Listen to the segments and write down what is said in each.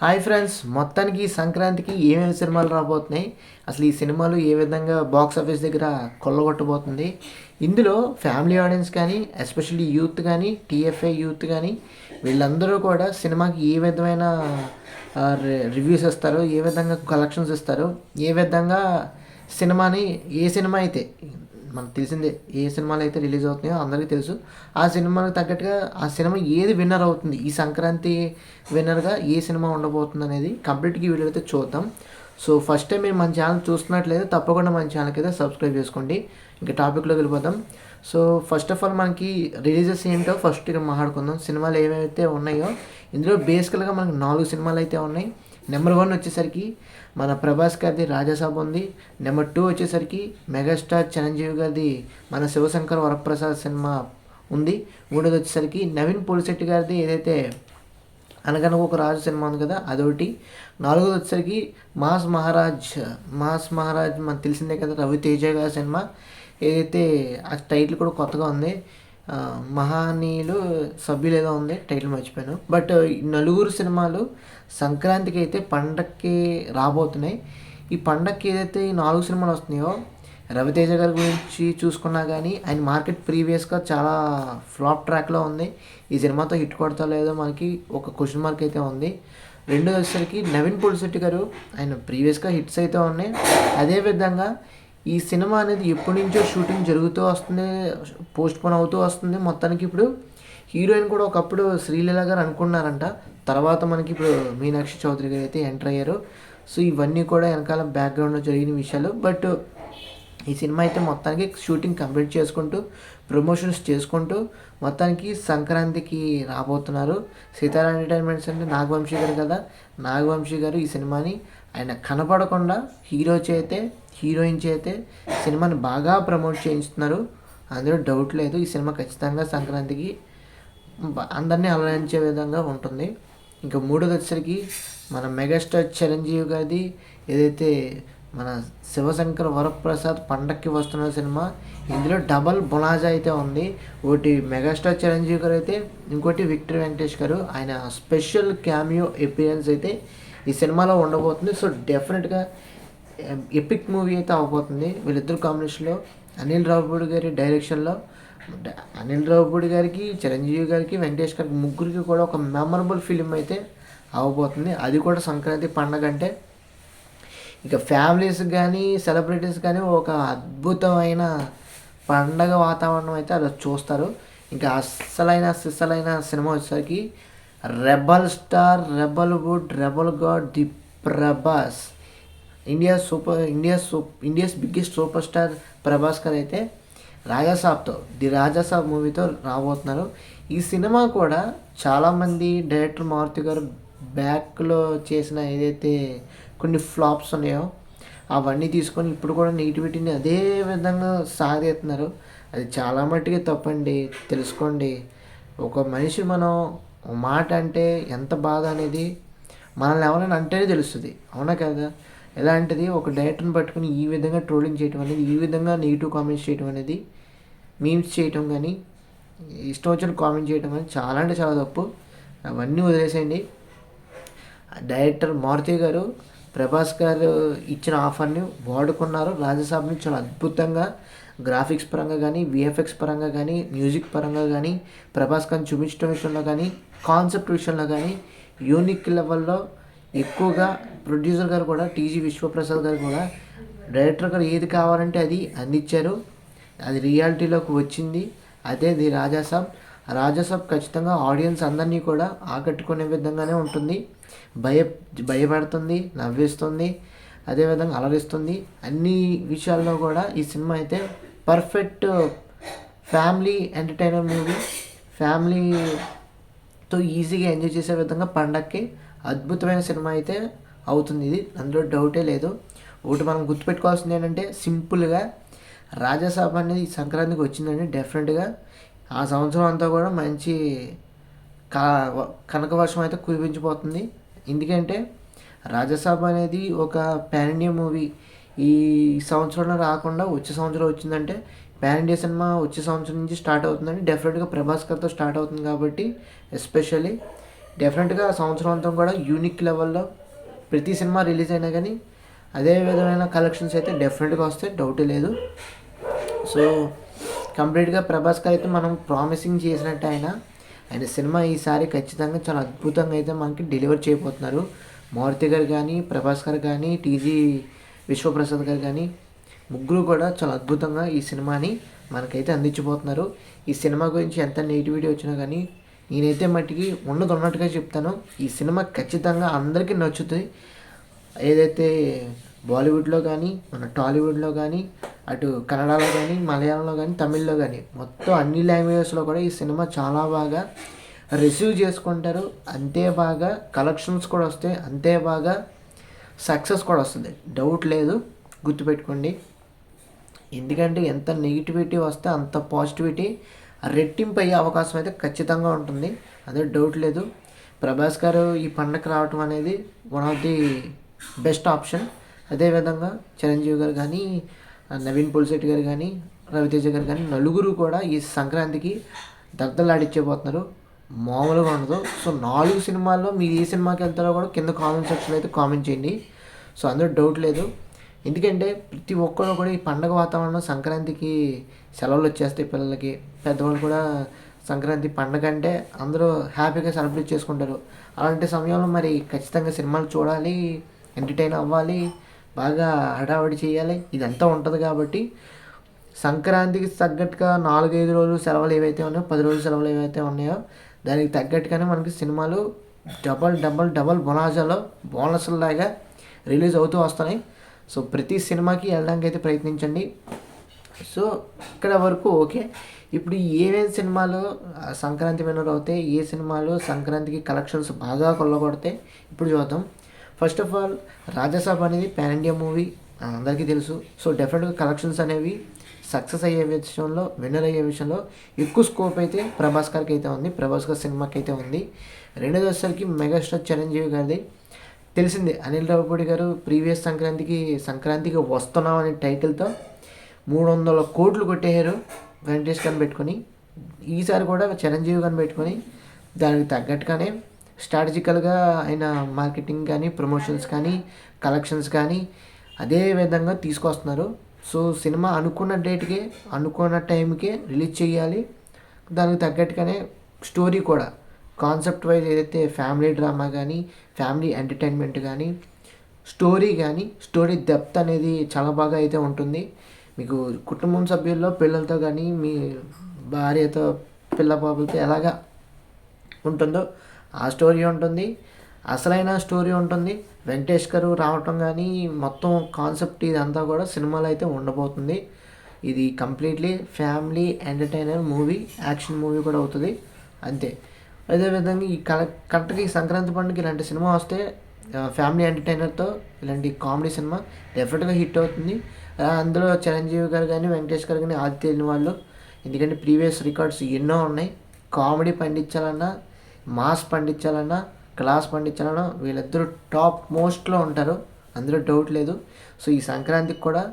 Hi friends, మొత్తానికి సంక్రాంతికి ఏమేమి సినిమాలు రాబోతున్నాయి, అసలు ఈ సినిమాలు ఏ విధంగా బాక్స్ ఆఫీస్ దగ్గర కొల్లగొట్టబోతుంది, ఇందులో ఫ్యామిలీ ఆడియన్స్ కానీ ఎస్పెషల్లీ యూత్ కానీ టీఎఫ్ఐ యూత్ కానీ వీళ్ళందరూ కూడా సినిమాకి ఏ విధమైన రివ్యూస్ ఇస్తారో, ఏ విధంగా కలెక్షన్స్ ఇస్తారో, ఏ విధంగా సినిమాని ఏ సినిమా అయితే మనకు తెలిసిందే ఏ సినిమాలు అయితే రిలీజ్ అవుతున్నాయో అందరికీ తెలుసు. ఆ సినిమాకి తగ్గట్టుగా ఆ సినిమా ఏది విన్నర్ అవుతుంది, ఈ సంక్రాంతి విన్నర్గా ఏ సినిమా ఉండబోతుంది అనేది కంప్లీట్గా వీడియో అయితే చూద్దాం. సో ఫస్ట్ టైం మీరు మన ఛానల్ చూస్తున్నట్లయితే తప్పకుండా మన ఛానల్కి అయితే సబ్స్క్రైబ్ చేసుకోండి. ఇంకా టాపిక్లోకి వెళ్ళిపోదాం. సో ఫస్ట్ ఆఫ్ ఆల్ మనకి రిలీజెస్ ఏంటో ఫస్ట్ ఇక మాట్లాడుకుందాం. సినిమాలు ఏవైతే ఉన్నాయో ఇందులో బేసికల్గా మనకి 4 సినిమాలు అయితే ఉన్నాయి. నెంబర్ 1 వచ్చేసరికి మన ప్రభాస్ గారిది రాజాసాబ్ ఉంది. నెంబర్ 2 వచ్చేసరికి మెగాస్టార్ చిరంజీవి గారిది మన శివశంకర్ వరప్రసాద్ సినిమా ఉంది. మూడోది వచ్చేసరికి నవీన్ పోలిశెట్టి గారిది ఏదైతే అనగనగా ఒక రాజు సినిమా ఉంది కదా, అదొకటి. నాలుగోది వచ్చేసరికి మాస్ మహారాజ్ మనకు తెలిసిందే కదా, రవితేజ గారి సినిమా ఏదైతే ఆ టైటిల్ కూడా కొత్తగా ఉంది, మహానీయులు సభ్యులు ఏదో ఉంది, టైటిల్ మర్చిపోయాను. బట్ ఈ నలుగురు సినిమాలు సంక్రాంతికి అయితే పండక్కి రాబోతున్నాయి. ఈ పండక్కి ఏదైతే ఈ 4 సినిమాలు వస్తున్నాయో, రవితేజ గారి గురించి చూసుకున్నా కానీ ఆయన మార్కెట్ ప్రీవియస్గా చాలా ఫ్లాప్ ట్రాక్లో ఉంది. ఈ సినిమాతో హిట్ కొడతా లేదో మనకి ఒక క్వశ్చన్ మార్క్ అయితే ఉంది. రెండోది వచ్చేసరికి నవీన్ పోలిశెట్టి గారు, ఆయన ప్రీవియస్గా హిట్స్ అయితే ఉన్నాయి. అదేవిధంగా ఈ సినిమా అనేది ఎప్పటి నుంచో షూటింగ్ జరుగుతూ వస్తుంది, పోస్ట్ పోన్ అవుతూ వస్తుంది. మొత్తానికి ఇప్పుడు హీరోయిన్ కూడా ఒకప్పుడు శ్రీలీల గారు అనుకున్నారంట, తర్వాత మనకి ఇప్పుడు మీనాక్షి చౌదరి గారు అయితే ఎంటర్ అయ్యారు. సో ఇవన్నీ కూడా వెనకాల బ్యాక్గ్రౌండ్లో జరిగిన విషయాలు. బట్ ఈ సినిమా అయితే మొత్తానికి షూటింగ్ కంప్లీట్ చేసుకుంటూ ప్రమోషన్స్ చేసుకుంటూ మొత్తానికి సంక్రాంతికి రాబోతున్నారు. సీతారా ఎంటర్టైన్మెంట్స్ అంటే నాగవంశీ గారు కదా, నాగవంశీ గారు ఈ సినిమాని ఆయన కనపడకుండా హీరోయిన్ చేతే సినిమాని బాగా ప్రమోట్ చేయిస్తున్నారు. అందులో డౌట్ లేదు. ఈ సినిమా ఖచ్చితంగా సంక్రాంతికి అందరినీ అలరించే విధంగా ఉంటుంది. ఇంకా మూడోది వచ్చేసరికి మన మెగాస్టార్ చిరంజీవి గారిది ఏదైతే మన శివశంకర్ వరప్రసాద్ పండక్కి వస్తున్న సినిమా, ఇందులో డబల్ బొనాజా అయితే ఉంది. ఒకటి మెగాస్టార్ చిరంజీవి గారు అయితే, ఇంకోటి విక్టర్ వెంకటేష్ గారు, ఆయన స్పెషల్ క్యామియో అపియరెన్స్ అయితే ఈ సినిమాలో ఉండబోతుంది. సో డెఫినెట్గా ఎపిక్ మూవీ అయితే అవబోతుంది. వీళ్ళిద్దరు కాంబినేషన్లో అనిల్ రావిపూడి గారి డైరెక్షన్లో, అనిల్ రావిపూడి గారికి, చిరంజీవి గారికి, వెంకటేష్ గారికి ముగ్గురికి కూడా ఒక మెమరబుల్ ఫిలిం అయితే అవబోతుంది. అది కూడా సంక్రాంతి పండగ అంటే ఇక ఫ్యామిలీస్ కానీ సెలబ్రిటీస్ కానీ ఒక అద్భుతమైన పండగ వాతావరణం అయితే అలా చూస్తారు. ఇంకా సిసలైన సినిమా వచ్చేసరికి rebel star, rebel would, rebel God the Prabhas, India's biggest super star Prabhas గారు అయితే ది రాజాసాబ్ మూవీతో రాబోతున్నారు. ఈ సినిమా కూడా చాలామంది డైరెక్టర్ మారుతి గారు బ్యాక్లో చేసిన ఏదైతే కొన్ని ఫ్లాప్స్ ఉన్నాయో అవన్నీ తీసుకొని ఇప్పుడు కూడా నెగిటివిటీని అదే విధంగా సాగేస్తున్నారు. అది చాలా మట్టుకే తప్పండి, తెలుసుకోండి. ఒక మనిషి మనం మాట అంటే ఎంత బాధ అనేది మనల్ని ఎవరైనా అంటేనే తెలుస్తుంది, అవునా కదా? ఎలాంటిది ఒక డైరెక్టర్ని పట్టుకుని ఈ విధంగా ట్రోలింగ్ చేయడం అనేది, ఈ విధంగా నెగిటివ్ కామెంట్స్ చేయడం అనేది, మీమ్స్ చేయటం కానీ, ఇష్టం వచ్చిన కామెంట్ చేయడం కానీ చాలా అంటే చాలా తప్పు. అవన్నీ వదిలేసేయండి. డైరెక్టర్ మారుతి గారు ప్రభాస్ గారు ఇచ్చిన ఆఫర్ని వాడుకున్నారు. రాజాసాబ్ని చాలా అద్భుతంగా గ్రాఫిక్స్ పరంగా కానీ, విఎఫ్ఎక్స్ పరంగా కానీ, మ్యూజిక్ పరంగా కానీ, ప్రభాస్ గారిని చూపించడం విషయంలో కానీ, కాన్సెప్ట్ విషయంలో కానీ యూనిక్ లెవెల్లో ఎక్కువగా ప్రొడ్యూసర్ గారు కూడా టీజీ విశ్వప్రసాద్ గారు కూడా డైరెక్టర్ గారు ఏది కావాలంటే అది అందించారు. అది రియాలిటీలోకి వచ్చింది. అదే ది రాజాసాబ్ ఖచ్చితంగా ఆడియన్స్ అందరినీ కూడా ఆకట్టుకునే విధంగానే ఉంటుంది. భయపడుతుంది, నవ్విస్తుంది, అదేవిధంగా అలరిస్తుంది. అన్ని విషయాల్లో కూడా ఈ సినిమా అయితే పర్ఫెక్ట్ ఫ్యామిలీ ఎంటర్టైనర్ మూవీ. ఫ్యామిలీతో ఈజీగా ఎంజాయ్ చేసే విధంగా పండక్కి అద్భుతమైన సినిమా అయితే అవుతుంది. ఇది అందులో డౌటే లేదు. ఒకటి మనం గుర్తుపెట్టుకోవాల్సింది ఏంటంటే సింపుల్గా రాజాసాబ్ అనేది సంక్రాంతికి వచ్చిందండి. డెఫినెట్గా ఆ సంవత్సరం అంతా కూడా మంచి కనక వర్షం అయితే కురిపించిపోతుంది. ఎందుకంటే రాజాసాబ్ అనేది ఒక పాన్ ఇండియా మూవీ. ఈ సంవత్సరంలో రాకుండా వచ్చే సంవత్సరం వచ్చిందంటే పాన్ ఇండియా సినిమా వచ్చే సంవత్సరం నుంచి స్టార్ట్ అవుతుందండి. డెఫినెట్గా ప్రభాస్ గారితో స్టార్ట్ అవుతుంది కాబట్టి ఎస్పెషల్లీ డెఫినెట్గా సంవత్సరం అంతా కూడా యూనిక్ లెవెల్లో ప్రతి సినిమా రిలీజ్ అయినా కానీ అదే విధమైన కలెక్షన్స్ అయితే డెఫినెట్గా వస్తాయి, డౌటే లేదు. సో కంప్లీట్గా ప్రభాస్ గారు అయితే మనం ప్రామిసింగ్ చేసినట్టు ఆయన సినిమా ఈసారి ఖచ్చితంగా చాలా అద్భుతంగా అయితే మనకి డెలివర్ చేయబోతున్నారు. మారుతి గారు కానీ, ప్రభాస్ గారు కానీ, టీజీ విశ్వప్రసాద్ గారు కానీ ముగ్గురు కూడా చాలా అద్భుతంగా ఈ సినిమాని మనకైతే అందించబోతున్నారు. ఈ సినిమా గురించి ఎంత నెగిటివిటీ వచ్చినా కానీ నేనైతే మట్టికి ఉన్నది ఉన్నట్టుగా చెప్తాను. ఈ సినిమా ఖచ్చితంగా అందరికీ నచ్చుతుంది. ఏదైతే బాలీవుడ్లో కానీ, మన టాలీవుడ్లో కానీ, అటు కన్నడలో కానీ, మలయాళంలో కానీ, తమిళ్లో కానీ మొత్తం అన్ని లాంగ్వేజెస్లో కూడా ఈ సినిమా చాలా బాగా రిసీవ్ చేసుకుంటారు. అంతే బాగా కలెక్షన్స్ కూడా వస్తాయి, అంతే బాగా సక్సెస్ కూడా వస్తుంది, డౌట్ లేదు, గుర్తుపెట్టుకోండి. ఎందుకంటే ఎంత నెగిటివిటీ వస్తే అంత పాజిటివిటీ రెట్టింపు అయ్యే అవకాశం అయితే ఖచ్చితంగా ఉంటుంది, అదే డౌట్ లేదు. ప్రభాస్ గారు ఈ పండగ రావటం అనేది one of the best option. అదేవిధంగా చిరంజీవి గారు కానీ, నవీన్ పులిశెట్టి గారు కానీ, రవితేజ గారు కానీ నలుగురు కూడా ఈ సంక్రాంతికి దద్దలాడిచ్చేపోతున్నారు, మామూలుగా ఉండదు. సో 4 సినిమాల్లో మీరు ఏ సినిమాకి వెళ్తారో కూడా కింద కామెంట్ సెక్షన్లో అయితే కామెంట్ చేయండి. సో అందరూ డౌట్ లేదు. ఎందుకంటే ప్రతి ఒక్కరు కూడా ఈ పండగ వాతావరణం సంక్రాంతికి సెలవులు వచ్చేస్తాయి పిల్లలకి, పెద్దవాళ్ళు కూడా సంక్రాంతి పండగ అంటే అందరూ హ్యాపీగా సెలబ్రేట్ చేసుకుంటారు. అలాంటి సమయంలో మరి ఖచ్చితంగా సినిమాలు చూడాలి, ఎంటర్టైన్ అవ్వాలి, బాగా హడావడి చేయాలి, ఇదంతా ఉంటుంది. కాబట్టి సంక్రాంతికి తగ్గట్టుగా 4-5 రోజులు సెలవులు ఏవైతే ఉన్నాయో, 10 రోజుల సెలవులు ఏవైతే ఉన్నాయో దానికి తగ్గట్టుగానే మనకి సినిమాలు డబల్ బొనాజాలో బోనస్లాగా రిలీజ్ అవుతూ వస్తున్నాయి. సో ప్రతి సినిమాకి వెళ్ళడానికి అయితే ప్రయత్నించండి. సో ఇక్కడ వరకు ఓకే. ఇప్పుడు ఏమేమి సినిమాలు సంక్రాంతి విన్నర్ అవుతాయి, ఏ సినిమాలు సంక్రాంతికి కలెక్షన్స్ బాగా కొల్లగొడతాయి ఇప్పుడు చూద్దాం. ఫస్ట్ ఆఫ్ ఆల్ రాజాసాబ్ అనేది పాన్ ఇండియా మూవీ అందరికీ తెలుసు. సో డెఫినెట్గా కలెక్షన్స్ అనేవి సక్సెస్ అయ్యే విషయంలో, విన్నర్ అయ్యే విషయంలో ఎక్కువ స్కోప్ అయితే ప్రభాస్ గారికి అయితే ఉంది, ప్రభాస్ గారి సినిమాకి అయితే ఉంది. రెండోది వచ్చేసరికి మెగాస్టార్ చిరంజీవి గారిది తెలిసిందే. అనిల్ రావిపూడి గారు ప్రీవియస్ సంక్రాంతికి వస్తున్నాం అనే టైటిల్తో 300 కోట్లు కొట్టేశారు వెంకటేష్ గారిని పెట్టుకొని. ఈసారి కూడా చిరంజీవి గారిని పెట్టుకొని దానికి తగ్గట్టుగానే స్ట్రాటజికల్గా ఆయన మార్కెటింగ్ కానీ, ప్రమోషన్స్ కానీ, కలెక్షన్స్ కానీ అదే విధంగా తీసుకొస్తున్నారు. సో సినిమా అనుకున్న డేట్కి, అనుకున్న టైంకే రిలీజ్ చేయాలి. దానికి తగ్గట్టుగానే స్టోరీ కూడా కాన్సెప్ట్ వైజ్ ఏదైతే ఫ్యామిలీ డ్రామా కానీ, ఫ్యామిలీ ఎంటర్టైన్మెంట్ కానీ, స్టోరీ డెప్త్ అనేది చాలా బాగా అయితే ఉంటుంది. మీకు కుటుంబం సభ్యుల్లో పిల్లలతో కానీ, మీ భార్యతో, పిల్ల పాపలతో ఎలాగా ఉంటుందో ఆ స్టోరీ ఉంటుంది, అసలైన స్టోరీ ఉంటుంది. వెంకటేష్ గారు రావటం కానీ మొత్తం కాన్సెప్ట్ ఇదంతా కూడా సినిమాలో అయితే ఉండబోతుంది. ఇది completely family entertainer movie, action movie కూడా అవుతుంది అంతే. అదేవిధంగా కరెక్ట్గా ఈ సంక్రాంతి పండుగ ఇలాంటి సినిమా వస్తే ఫ్యామిలీ ఎంటర్టైనర్తో ఇలాంటి కామెడీ సినిమా డెఫినెట్గా హిట్ అవుతుంది. అందులో చిరంజీవి గారు కానీ, వెంకటేష్ గారు కానీ ఆది తెలియని వాళ్ళు, ఎందుకంటే ప్రీవియస్ రికార్డ్స్ ఎన్నో ఉన్నాయి. కామెడీ పండించాలన్నా, మాస్ పండించాలన్నా, క్లాస్ పండించాలన్నా వీళ్ళిద్దరూ టాప్ మోస్ట్లో ఉంటారు, అందులో డౌట్ లేదు. సో ఈ సంక్రాంతికి కూడా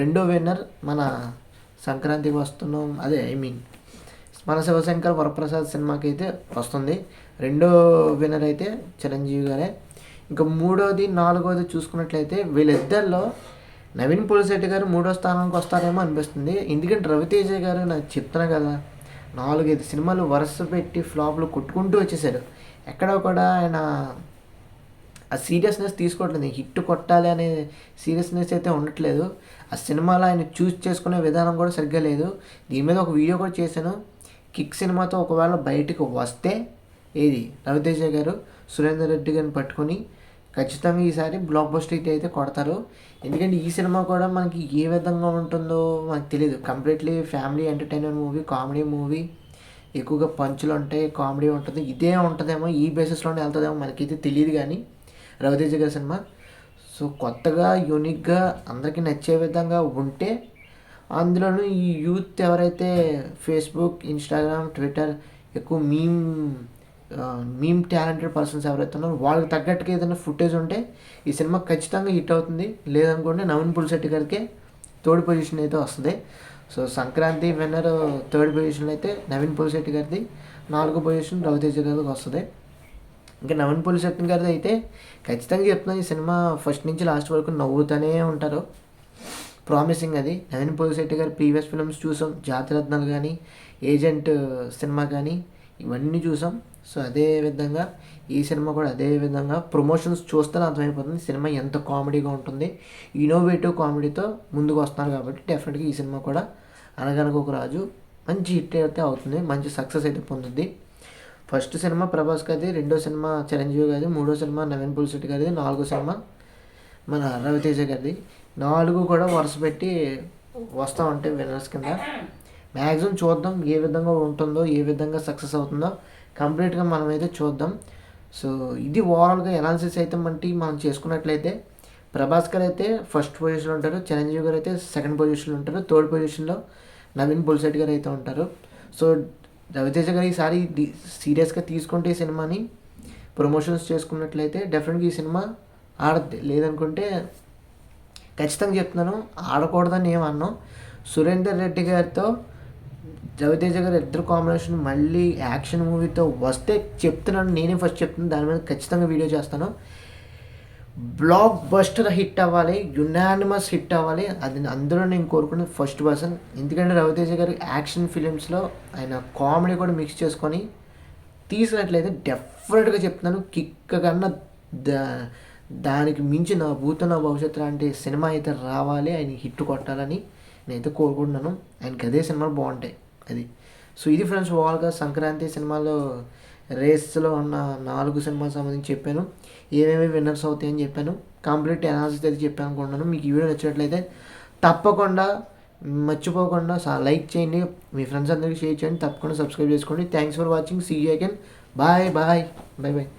రెండో విన్నర్ మన సంక్రాంతికి వస్తున్నాం, మన శివశంకర్ వరప్రసాద్ సినిమాకి అయితే వస్తుంది. రెండో విన్నర్ అయితే చిరంజీవి గారే. ఇంకా మూడోది, నాలుగోది చూసుకున్నట్లయితే వీళ్ళిద్దరిలో నవీన్ పులిశెట్టి గారు 3వ స్థానానికి వస్తారేమో అనిపిస్తుంది. ఎందుకంటే రవితేజ గారు నాకు చెప్తున్నా కదా 4-5 సినిమాలు వరుస పెట్టి ఫ్లాప్లు కొట్టుకుంటూ వచ్చేసారు. ఎక్కడ కూడా ఆయన ఆ సీరియస్నెస్ తీసుకోవట్లేదు, హిట్ కొట్టాలి అనే సీరియస్నెస్ అయితే ఉండట్లేదు. ఆ సినిమాలో ఆయన చూస్ చేసుకునే విధానం కూడా సరిగ్గా లేదు. దీని మీద ఒక వీడియో కూడా చేశాను. కిక్ సినిమాతో ఒకవేళ బయటకు వస్తే రవితేజ గారు సురేందర్ రెడ్డి గారిని పట్టుకొని ఖచ్చితంగా ఈసారి బ్లాక్ బస్టర్ హిట్ అయితే కొడతారు. ఎందుకంటే ఈ సినిమా కూడా మనకి ఏ విధంగా ఉంటుందో మనకు తెలియదు. Completely family entertainer movie, comedy movie, ఎక్కువగా పంచులు ఉంటాయి, కామెడీ ఉంటుంది, ఇదే ఉంటుందేమో, ఈ బేసిస్లోనే వెళ్తుందేమో మనకైతే తెలియదు. కానీ రవితేజ గారి సినిమా సో కొత్తగా, యూనిక్గా, అందరికీ నచ్చే విధంగా ఉంటే, అందులోనూ ఈ యూత్ ఎవరైతే ఫేస్బుక్, ఇన్స్టాగ్రామ్, ట్విట్టర్ ఎక్కువ మీమ్ టాలెంటెడ్ పర్సన్స్ ఎవరైతే ఉన్నారో వాళ్ళకి తగ్గట్టుగా ఏదైనా ఫుటేజ్ ఉంటే ఈ సినిమా ఖచ్చితంగా హిట్ అవుతుంది. లేదనుకోండి నవీన్ పులిశెట్టి గారికి థర్డ్ పొజిషన్ అయితే వస్తుంది. So Sankranti winner third position అయితే నవీన్ పులిశెట్టి గారిది, 4వ పొజిషన్ రవితేజ గారికి వస్తుంది. ఇంకా నవీన్ పోలిశెట్టి గారిది అయితే ఖచ్చితంగా చెప్తున్నాను, ఈ సినిమా ఫస్ట్ నుంచి లాస్ట్ వరకు నవ్వుతూనే ఉంటారు. ప్రామిసింగ్ అది. నవీన్ పోలిశెట్టి గారి ప్రీవియస్ ఫిల్మ్స్ చూసాం, జాతిరత్నాలు కానీ, ఏజెంట్ సినిమా కానీ ఇవన్నీ చూసాం. సో అదే విధంగా ఈ సినిమా కూడా అదే విధంగా ప్రమోషన్స్ చూస్తేనే అర్థమైపోతుంది సినిమా ఎంత కామెడీగా ఉంటుంది. ఇన్నోవేటివ్ కామెడీతో ముందుకు వస్తున్నారు కాబట్టి డెఫినెట్గా ఈ సినిమా కూడా అనగనగా ఒక రాజు మంచి హిట్ అయితే అవుతుంది, మంచి సక్సెస్ అయితే పొందుద్ది. ఫస్ట్ సినిమా ప్రభాస్ గారిది, రెండో సినిమా చిరంజీవి గారిది, మూడో సినిమా నవీన్ పోలిశెట్టి గారిది, నాలుగో సినిమా మన రవితేజ గారిది. 4 కూడా వరుస పెట్టి వస్తూ ఉంటాయి విన్నర్స్ కింద. మ్యాక్సిమం చూద్దాం ఏ విధంగా ఉంటుందో, ఏ విధంగా సక్సెస్ అవుతుందో కంప్లీట్గా మనమైతే చూద్దాం. సో ఇది ఓవరాల్గా ఎనాలిసిస్ అయితే మనం చేసుకున్నట్లయితే ప్రభాస్ గారు అయితే ఫస్ట్ పొజిషన్లో ఉంటారు, చిరంజీవి గారు అయితే సెకండ్ పొజిషన్లో ఉంటారు, థర్డ్ పొజిషన్లో నవీన్ పోలిశెట్టి గారు అయితే ఉంటారు. సో రవితేజ గారు ఈసారి సీరియస్గా తీసుకుంటే ఈ సినిమాని ప్రమోషన్స్ చేసుకున్నట్లయితే డెఫినెట్గా ఈ సినిమా ఆడద్ది. లేదనుకుంటే ఖచ్చితంగా చెప్తున్నాను ఆడకూడదని ఏమన్నాం. సురేందర్ రెడ్డి గారితో రవితేజ గారు ఇద్దరు కాంబినేషన్ మళ్ళీ యాక్షన్ మూవీతో వస్తే చెప్తున్నాను, నేనే ఫస్ట్ చెప్తున్నాను, దాని మీద ఖచ్చితంగా వీడియో చేస్తాను. బ్లాక్ బస్టర్ హిట్ అవ్వాలి, యునానిమస్ హిట్ అవ్వాలి, అది అందులో నేను కోరుకునేది ఫస్ట్ పర్సన్. ఎందుకంటే రవితేజ గారి యాక్షన్ ఫిలిమ్స్లో ఆయన కామెడీ కూడా మిక్స్ చేసుకొని తీసినట్లయితే డెఫినెట్గా చెప్తున్నాను కిక్ కన్నా దానికి మించి నా భవిష్యత్తు లాంటి సినిమా అయితే రావాలి, ఆయన హిట్ కొట్టాలని నేనైతే కోరుకుంటున్నాను. ఆయనకి అదే సినిమాలు బాగుంటాయి అది. సో ఇది ఫ్రెండ్స్ ఓవరాల్గా సంక్రాంతి సినిమాలో రేస్లో ఉన్న 4 సినిమాలకు సంబంధించి చెప్పాను, ఏమేమి విన్నర్స్ అవుతాయని చెప్పాను, కంప్లీట్ అనాలిసిస్ అయితే చెప్పాను అనుకుంటున్నాను. మీకు ఈ వీడియో నచ్చినట్లయితే తప్పకుండా మర్చిపోకుండా లైక్ చేయండి, మీ ఫ్రెండ్స్ అందరికీ షేర్ చేయండి, తప్పకుండా సబ్స్క్రైబ్ చేసుకోండి. Thanks for watching, see you again, bye bye bye bye.